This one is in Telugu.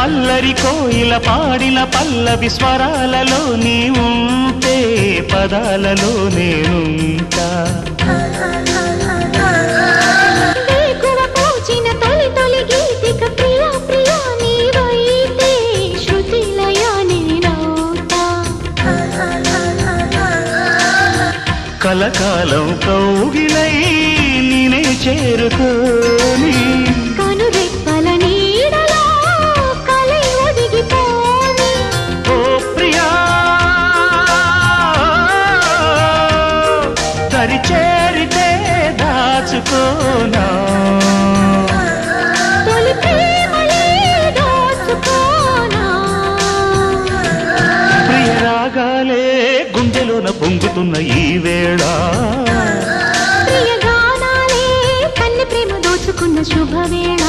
అల్లరి కోయిల పాడిన పల్లవి స్వరాలలో నీ ఉంటే పదాలలో నేనుంటా కలకాలం కౌగిలై నేనే చేరుకోని కనురెప్పల నీడలో కలై ఒదిగిపోని ఓ ప్రియా దరి చేరితే దాచుకోనా తొలి ప్రేమలే దోచుకోనా ప్రియ రాగాలే గుండెలోన పొంగుతున్న ఈ వేళ ప్రియ గానాలే కన్నె ప్రేమ దోచుకున్న శుభవేళ